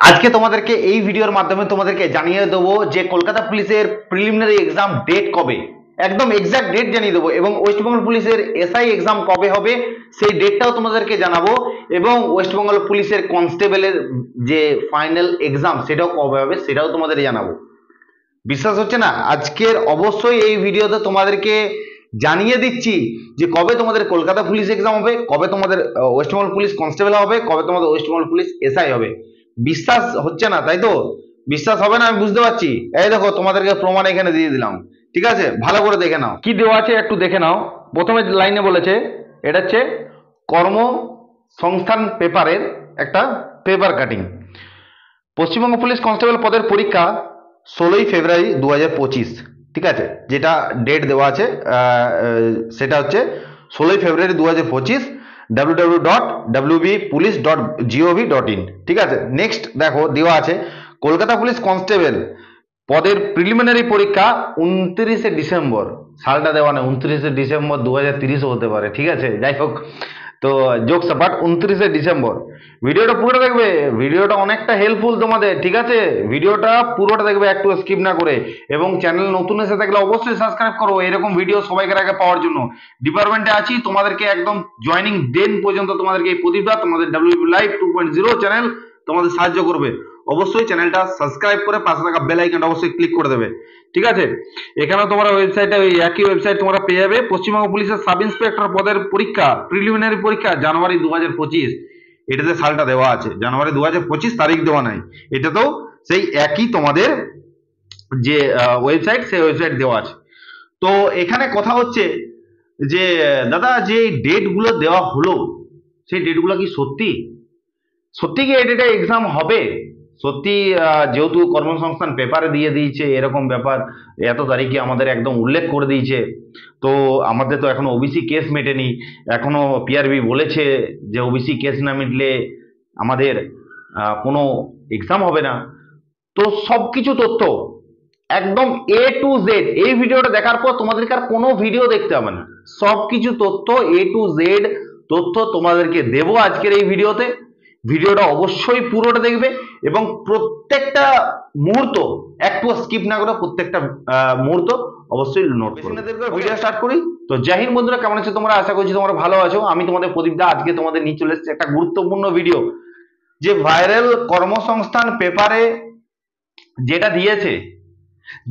আজকে তোমাদেরকে এই ভিডিওর মাধ্যমে তোমাদেরকে জানিয়ে দেবো যে কলকাতা পুলিশের প্রিলিমিনারি এক্সাম ডেট কবে, একদম এক্সাক্ট ডেট জানিয়ে দেবো, এবং ওয়েস্ট বেঙ্গল পুলিশের এসআই এক্সাম কবে হবে সেই ডেটটাও তোমাদেরকে জানাবো, এবং ওয়েস্ট বেঙ্গল পুলিশের কনস্টেবলের যে ফাইনাল এক্সাম সেটাও কবে হবে সেটাও তোমাদের জানাবো। বিশ্বাস হচ্ছে না? আজকের অবশ্যই এই ভিডিওতে তোমাদেরকে জানিয়ে দিচ্ছি যে কবে তোমাদের কলকাতা পুলিশ এক্সাম হবে, কবে তোমাদের ওয়েস্ট বেঙ্গল পুলিশ কনস্টেবল হবে, কবে তোমাদের ওয়েস্ট বেঙ্গল পুলিশ এসআই হবে। বিশ্বাস হচ্ছে না তাই তো? বিশ্বাস হবে না আমি বুঝতে পারছি। এই দেখো তোমাদেরকে প্রমাণ এখানে দিয়ে দিলাম, ঠিক আছে? ভালো করে দেখে নাও কি দেওয়া আছে, একটু দেখে নাও। প্রথমে লাইনে বলেছে এটা হচ্ছে কর্মসংস্থান পেপারের একটা paper cutting. Paschimbanga police constable পদের পরীক্ষা 16ই ফেব্রুয়ারি 2025, ঠিক আছে? যেটা ডেট দেওয়া আছে সেটা হচ্ছে 16ই ফেব্রুয়ারি 2025, www.wbpolice.gov.in, ঠিক আছে? নেক্সট দেখো দেওয়া আছে কলকাতা পুলিশ কনস্টেবল পদের প্রিলিমিনারি পরীক্ষা 29শে ডিসেম্বর। সালটা দেওয়া নেই, 29শে ডিসেম্বর 2030ও হতে পারে, ঠিক আছে? যাই হোক, তো জোকস অ্যাপার্ট, 29শে ডিসেম্বর। ভিডিওটা পুরোটা দেখবে, ভিডিওটা অনেকটা হেল্পফুল তোমাদের, ঠিক আছে? ভিডিওটা পুরোটা দেখবে, একটু স্কিপ না করে, এবং চ্যানেল নতুন এসে থাকলে অবশ্যই সাবস্ক্রাইব করো এরকম ভিডিও সবাইকার আগে পাওয়ার জন্য। ডিপার্টমেন্টে আছি, তোমাদেরকে একদম জয়নিং দেন পর্যন্ত তোমাদেরকে এই প্রতিভা তোমাদের WB লাইভ 2.0 চ্যানেল তোমাদের সাহায্য করবে। অবশ্যই চ্যানেলটা সাবস্ক্রাইব করে পাশে থাকা বেল আইকনটা অবশ্যই ক্লিক করে দেবে, ঠিক আছে? এখানে তোমরা ওয়েবসাইটে ওই একই ওয়েবসাইট তোমরা পেয়ে যাবে। পশ্চিমবঙ্গ পুলিশের সাব ইন্সপেক্টর পদের পরীক্ষা প্রিলিমিনারি পরীক্ষা জানুয়ারি 2025, এটাতে সালটা দেওয়া আছে, জানুয়ারি 2025 তারিখ দেওয়া নাই। এটাতেও সেই একই তোমাদের যে ওয়েবসাইট সেই ওয়েবসাইট দেওয়া আছে। তো এখানে কথা হচ্ছে যে দাদা যে ডেট গুলো দেওয়া হলো সেই ডেটগুলো কি সত্যি সত্যি কি এটা এক্সাম হবে? সত্যি যেহেতু কর্মসংস্থান পেপারে দিয়ে দিয়েছে এরকম ব্যাপার, এত তারিখে আমাদের একদম উল্লেখ করে দিয়েছে, তো আমাদের তো এখনো ওবিসি কেস মেটেনি। এখনো পিআরবি বলেছে যে ওবিসি কেস না মিটলে আমাদের কোনো এক্সাম হবে না। তো সবকিছু তথ্য একদম A to Z এই ভিডিওটা দেখার পর তোমাদেরকে আর কোনো ভিডিও দেখতে হবে না, সবকিছু তথ্য A to Z তথ্য তোমাদেরকে দেবো আজকের এই ভিডিওতে। ভিডিওটা অবশ্যই পুরোটা দেখবে এবং প্রত্যেকটা মুহূর্ত একটু স্কিপ না করে প্রত্যেকটা মুহূর্ত অবশ্যই নোট করবে। ভিডিও স্টার্ট করি। তো জয় হিন্দ বন্ধুরা, কেমন আছো তোমরা? আশা করছি তোমরা ভালো আছো। আমি তোমাদের প্রদীপ দা আজকে তোমাদের নিয়ে চলে এসেছি একটা গুরুত্বপূর্ণ ভিডিও, যে ভাইরাল কর্মসংস্থান পেপারে যেটা দিয়েছে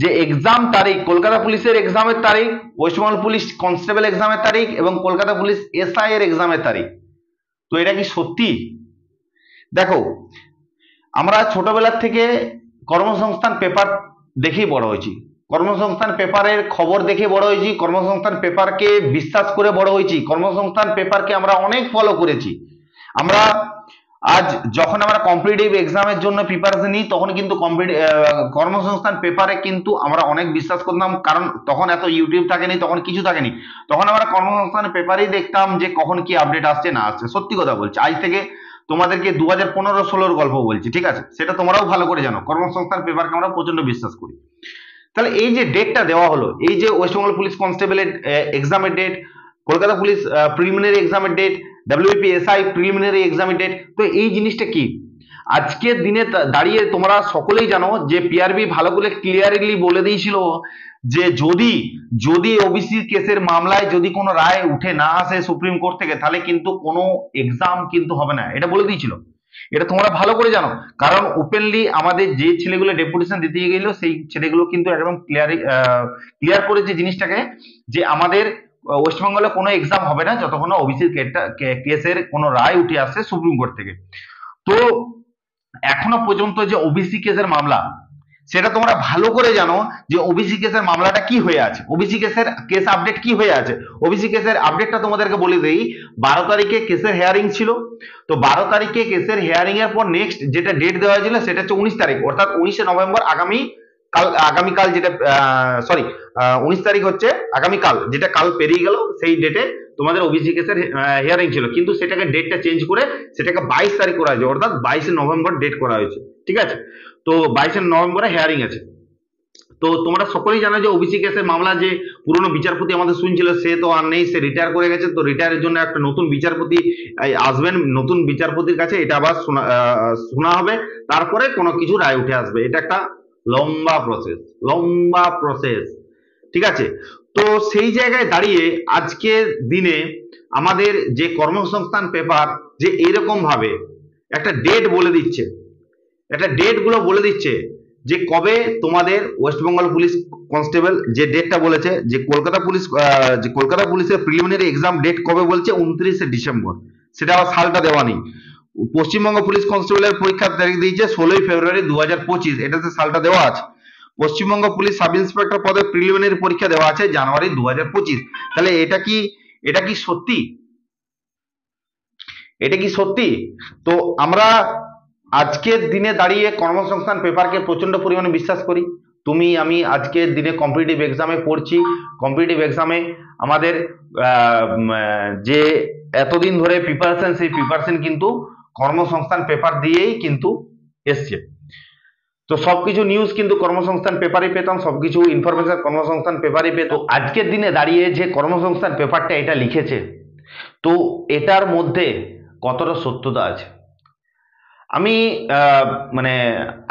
যে এক্সাম তারিখ, কলকাতা পুলিশের এক্সামের তারিখ, ওয়েস্ট বেঙ্গল পুলিশ কনস্টেবল এক্সামের তারিখ এবং কলকাতা পুলিশ এসআই এর এক্সামের তারিখ। তো এটা কি সত্যি? দেখো, আমরা ছোটবেলার থেকে কর্মসংস্থান পেপার দেখেই বড় হয়েছি, কর্মসংস্থান পেপারের খবর দেখে বড় হয়েছি, কর্মসংস্থান পেপারকে বিশ্বাস করে বড় হয়েছি, কর্মসংস্থান পেপারকে আমরা অনেক ফলো করেছি। আমরা আজ যখন আমরা কম্পিটিটিভ এক্সামের জন্য প্রিপারেশন নিই তখন কিন্তু কর্মসংস্থান পেপারে কিন্তু আমরা অনেক বিশ্বাস করতাম, কারণ তখন এত ইউটিউব থাকেনি, তখন কিছু থাকেনি। তখন আমরা কর্মসংস্থান পেপারেই দেখতাম যে কখন কি আপডেট আসছে না আসছে। সত্যি কথা বলছি, আজ থেকে তোমাদেরকে 2015-16 গল্প বলছি, ঠিক আছে? সেটা তোমরাও ভালো করে জানো, কর্মসংস্থান পেপারকে আমরা প্রচন্ড বিশ্বাস করি। তাহলে এই যে ডেটটা দেওয়া হলো, এই যে ওয়েস্ট বেঙ্গল পুলিশ কনস্টেবলের এক্সামের ডেট, কলকাতা পুলিশ প্রিলিমিনারি এক্সামের ডেট, WPSI প্রিলিমিনারি এক্সামের ডেট, তো এই জিনিসটা কি? আজকের দিনে দাঁড়িয়ে তোমরা সকলেই জানো যে পিআরবি ভালো করে ক্লিয়ারলি বলে দিয়েছিল যে যদি ওবিসি কেসের মামলায় যদি কোনো রায় উঠে না আসে সুপ্রিম কোর্ট থেকে, তাহলে কিন্তু কোনো এক্সাম কিন্তু হবে না, এটা বলে দিয়েছিল। এটা তোমরা ভালো করে জানো, কারণ ওপেনলি আমাদের যে ছেলেগুলো ডেপুটেশন দিতে গেল সেই ছেলেগুলো কিন্তু একদম ক্লিয়ার করেছে জিনিসটাকে, যে আমাদের ওয়েস্ট বেঙ্গলে কোনো এক্সাম হবে না যতক্ষণ ওবিসি কেসের কোনো রায় উঠে আসছে সুপ্রিম কোর্ট থেকে। তো এখনো পর্যন্ত যে ওবিসি কেসের মামলা, সেটা তোমরা ভালো করে জানো যে ওবিসি কেসের মামলাটা কি হয়ে আছে, ওবিসি কেসের কেস আপডেট কি হয়ে আছে। ওবিসি কেসের আপডেটটা তোমাদেরকে বলে দেই। 12 তারিখে কেসের হেয়ারিং ছিল, তো 12 তারিখে কেসের হেয়ারিং এর পর নেক্সট যেটা ডেট দেওয়া হয়েছিল সেটা হচ্ছে 19 তারিখ, অর্থাৎ 19শে নভেম্বর, আগামীকাল যেটা 19 তারিখ হচ্ছে আগামীকাল, যেটা কাল পেরিয়ে গেল, সেই ডেটে তোমাদের ওবিসি কেসের হিয়ারিং ছিল, কিন্তু সেটাকে ডেটটা চেঞ্জ করে সেটাকে 22 তারিখ করা হয়েছে, অর্থাৎ 22শে নভেম্বর ডেট করা হয়েছে, ঠিক আছে? তো 22শে নভেম্বরে হিয়ারিং আছে। তো তোমরা সকলেই জানো যে ওবিসি কেসের মামলা যে পুরনো বিচারপতি আমাদের শুনছিল, সে তো আর নেই, সে রিটায়ার করে গেছে। তো রিটায়ারের জন্য একটা নতুন বিচারপতি আসবেন, নতুন বিচারপতির কাছে এটা আবার শোনা হবে, তারপরে কোনো কিছু রায় উঠে আসবে। এটা একটা লম্বা প্রসেস, লম্বা প্রসেস, ঠিক আছে। তো সেই জায়গায় দাঁড়িয়ে আজকের দিনে আমাদের যে কর্মসংস্থান পেপার যে এরকম ভাবে একটা ডেট বলে দিচ্ছে, একটা ডেট গুলো বলে দিচ্ছে যে কবে তোমাদের ওয়েস্ট বেঙ্গল পুলিশ কনস্টেবল যে ডেটটা বলেছে, যে কলকাতা পুলিশের প্রিলিমিনারি এক্সাম ডেট কবে বলছে 29শে ডিসেম্বর, সেটা আবার সালটা দেওয়া নেই। পশ্চিমবঙ্গ পুলিশ কনস্টেবলের পরীক্ষার তারিখ দিয়েছে 16ই ফেব্রুয়ারি 2025, এটাতে সালটা দেওয়া আছে। পশ্চিমবঙ্গ পুলিশ সাব ইন্সপেক্টর পদে প্রিলিমিনারি পরীক্ষা দেওয়া আছে জানুয়ারি 2025। তাহলে এটা কি সত্যি? এটা কি সত্যি? তো আমরা আজকের দিনে দাঁড়িয়ে কর্মসংস্থান পেপারকে প্রচন্ড পরিমাণে বিশ্বাস করি। তুমি আমি আজকের দিনে কম্পিটিটিভ এক্সামে পড়ছি, কম্পিটিটিভ এক্সামে আমাদের যে এতদিন ধরে প্রিপারেশন, সেই প্রিপারেশন কিন্তু কর্মসংস্থান পেপার দিয়েই কিন্তু এসছে। তো সবকিছু নিউজ কিন্তু কর্মসংস্থান পেপারে পেতাম, সবকিছু ইনফরমেশন কর্মসংস্থান পেপারে পেত। আজকের দিনে দাঁড়িয়ে যে কর্মসংস্থান পেপারটা এটা লিখেছে, তো এটার মধ্যে কতটা সত্যতা আছে? আমি মানে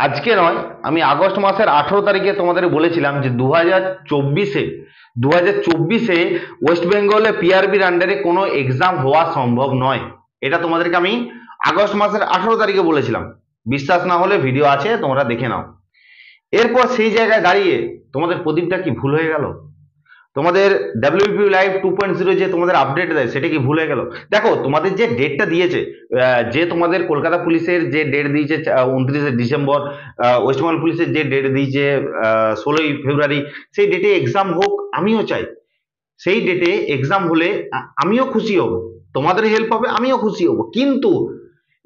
আজকে নয়, আমি আগস্ট মাসের 18 তারিখে তোমাদের বলেছিলাম যে 2024-এ ওয়েস্ট বেঙ্গলে পিআরবির আন্ডারে কোনো এক্সাম হওয়া সম্ভব নয়। এটা তোমাদেরকে আমি আগস্ট মাসের 18 তারিখে বলেছিলাম। বিশ্বাস না হলে ভিডিও আছে, তোমরা দেখে নাও। এরপর সেই জায়গায় দাঁড়িয়ে তোমাদের প্রদীপটা কি ভুল হয়ে গেল? তোমাদের WPP লাইভ 2.0 যে তোমাদের আপডেট দেয়, সেটা কি ভুল হয়ে গেল? দেখো তোমাদের যে ডেটটা দিয়েছে, যে তোমাদের কলকাতা পুলিশের যে ডেট দিয়েছে 29শে ডিসেম্বর, ওয়েস্ট বেঙ্গল পুলিশের যে ডেট দিয়েছে 16ই ফেব্রুয়ারি, সেই ডেটে এক্সাম হোক, আমিও চাই। সেই ডেটে এক্সাম হলে আমিও খুশি হব, তোমাদের হেল্প হবে, আমিও খুশি হব। কিন্তু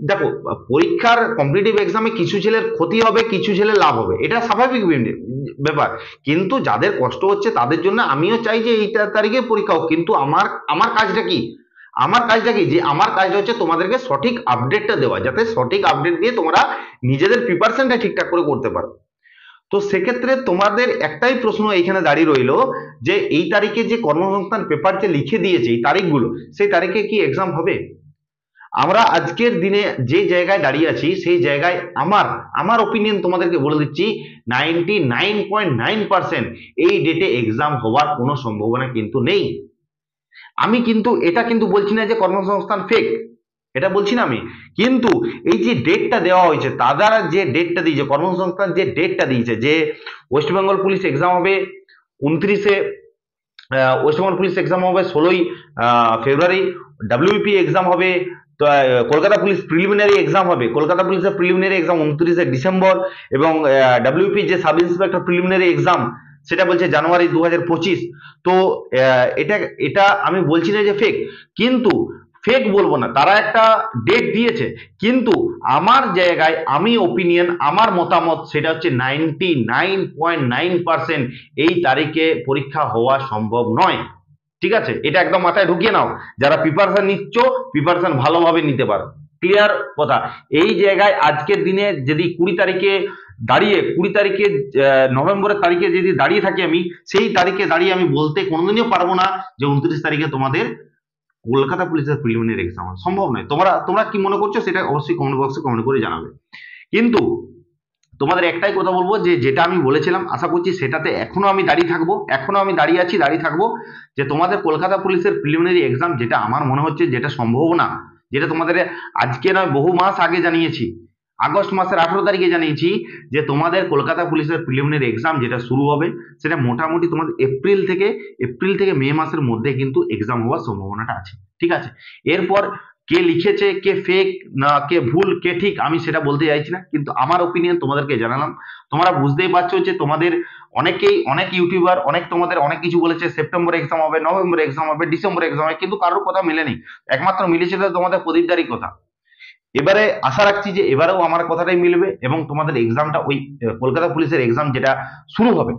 দেখো, পরীক্ষার কম্পিটিটিভ এক্সামে কিছু ছেলের ক্ষতি হবে, কিছু ছেলের লাভ হবে, এটা স্বাভাবিক ব্যাপার। কিন্তু যাদের কষ্ট হচ্ছে তাদের জন্য আমিও চাই যে এই তারিখে পরীক্ষা হোক। কিন্তু আমার কাজটা কি? যে আমার কাজটা হচ্ছে তোমাদেরকে সঠিক আপডেটটা দেওয়া, যাতে সঠিক আপডেট দিয়ে তোমরা নিজেদের প্রিপারেশনটা ঠিকঠাক করে করতে পারো। তো সেক্ষেত্রে তোমাদের একটাই প্রশ্ন এইখানে দাঁড়িয়ে রইলো যে এই তারিখে যে কর্মসংস্থান পেপার যে লিখে দিয়েছে এই তারিখগুলো, সেই তারিখে কি এক্সাম হবে? আমরা আজকের দিনে যে জায়গায় দাঁড়িয়ে আছি, সেই জায়গায় আমার ওপিনিয়ন তোমাদেরকে বলে দিচ্ছি, 99.9% এই ডেটে এক্সাম হওয়ার কোনো সম্ভাবনা কিন্তু নেই। আমি কিন্তু এটা কিন্তু বলছি না যে কর্মসংস্থান ফেক, এটা বলছি না আমি। কিন্তু এই যে ডেটটা দেওয়া হয়েছে, তারা যে ডেটটা দিয়েছে, কর্মসংস্থান যে ডেটটা দিয়েছে, যে ওয়েস্ট বেঙ্গল পুলিশ এক্সাম হবে 29শে, ওয়েস্ট বেঙ্গল পুলিশ এক্সাম হবে 16ই ফেব্রুয়ারি, WPP এক্সাম হবে, তো কলকাতা পুলিশ প্রিলিমিনারি এক্সাম হবে, কলকাতা পুলিশের প্রিলিমিনারি এক্সাম 29শে ডিসেম্বর, এবং WPP যে সাব ইন্সপেক্টর প্রিলিমিনারি এক্সাম সেটা বলছে জানুয়ারি 2025। তো এটা আমি বলছি না যে ফেক, কিন্তু ফেক বলবো না, তারা একটা ডেট দিয়েছে। কিন্তু আমার জায়গায় আমি ওপিনিয়ন, আমার মতামত সেটা হচ্ছে 99.9% এই তারিখে পরীক্ষা হওয়া সম্ভব নয়। ঠিক আছে, এটা একদম মাথায় ঢুকিয়ে নাও। যারা প্রিপারেশন নিচ্ছ, প্রিপারেশন ভালোভাবে নিতে পারো। ক্লিয়ার কথা। এই জায়গায় আজকের দিনে যদি 20 তারিখে দাঁড়িয়ে, 20 তারিখে নভেম্বরের তারিখে যদি দাঁড়িয়ে থাকি আমি, সেই তারিখে দাঁড়িয়ে আমি বলতে কোনোদিনও পারবো না যে 29 তারিখে তোমাদের কলকাতা পুলিশের প্রিলিমিনারি এক্সাম সম্ভব নয়। তোমরা কি মনে করছো সেটা অবশ্যই কমেন্ট বক্সে কমেন্ট করে জানাবে। কিন্তু তোমাদের একটাই কথা বলবো, যে যেটা আমি বলেছিলাম, আশা করছি সেটাতে এখনো আমি দাঁড়িয়ে থাকবো, এখনো আমি দাঁড়িয়ে আছি, দাঁড়িয়ে থাকবো, যে তোমাদের কলকাতা পুলিশের প্রিলিমিনারি এক্সাম, যেটা আমার মনে হচ্ছে যেটা সম্ভাবনা, যেটা তোমাদের আজকে নয় বহু মাস আগে জানিয়েছি, আগস্ট মাসের 18 তারিখে জানিয়েছি যে তোমাদের কলকাতা পুলিশের প্রিলিমিনারি এক্সাম যেটা শুরু হবে, সেটা মোটামুটি তোমাদের এপ্রিল থেকে মে মাসের মধ্যে কিন্তু এক্সাম হওয়ার সম্ভাবনাটা আছে। ঠিক আছে, এরপর কে লিখেছে, কে ফেক না কে ভুল কে ঠিক, আমি সেটা বলতে চাইছি না, কিন্তু আমার ওপিনিয়ন তোমাদেরকে জানালাম। তোমরা বুঝতেই পারছো যে তোমাদের অনেক ইউটিউবার তোমাদের অনেক কিছু বলেছে, সেপ্টেম্বরে এক্সাম হবে, নভেম্বরে এক্সাম হবে, ডিসেম্বরে এক্সাম হবে, কিন্তু কারোর কথা মেলেনি। একমাত্র মিলেছিল তোমাদের প্রদীপদারই কথা। এবারে আশা রাখছি যে এবারেও আমার কথাটাই মিলবে, এবং তোমাদের এক্সামটা ওই কলকাতা পুলিশের এক্সাম যেটা শুরু হবে,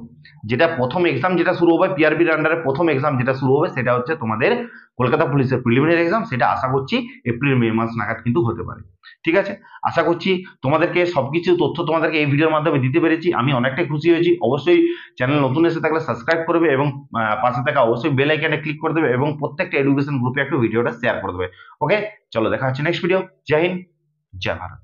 যেটা প্রথম এক্সাম যেটা শুরু হবে পিআরবির আন্ডারে, প্রথম এক্সাম যেটা শুরু হবে সেটা হচ্ছে তোমাদের কলকাতা পুলিশের প্রিলিমিনারি এক্সাম, সেটা আশা করছি এপ্রিল মে মাস নাগাদ কিন্তু হতে পারে। ঠিক আছে, আশা করছি তোমাদেরকে সবকিছু তথ্য তোমাদেরকে এই ভিডিওর মাধ্যমে দিতে পেরেছি, আমি অনেকটাই খুশি হয়েছি। অবশ্যই চ্যানেল নতুন এসে থাকলে সাবস্ক্রাইব করবে এবং পাশে থাকা অবশ্যই বেল আইকনে ক্লিক করে দেবে এবং প্রত্যেকটা এডুকেশন গ্রুপে একটু ভিডিওটা শেয়ার করে দেবে। ওকে, চলো দেখা হচ্ছে নেক্সট ভিডিও। জয় হিন্দ, জয় ভারত।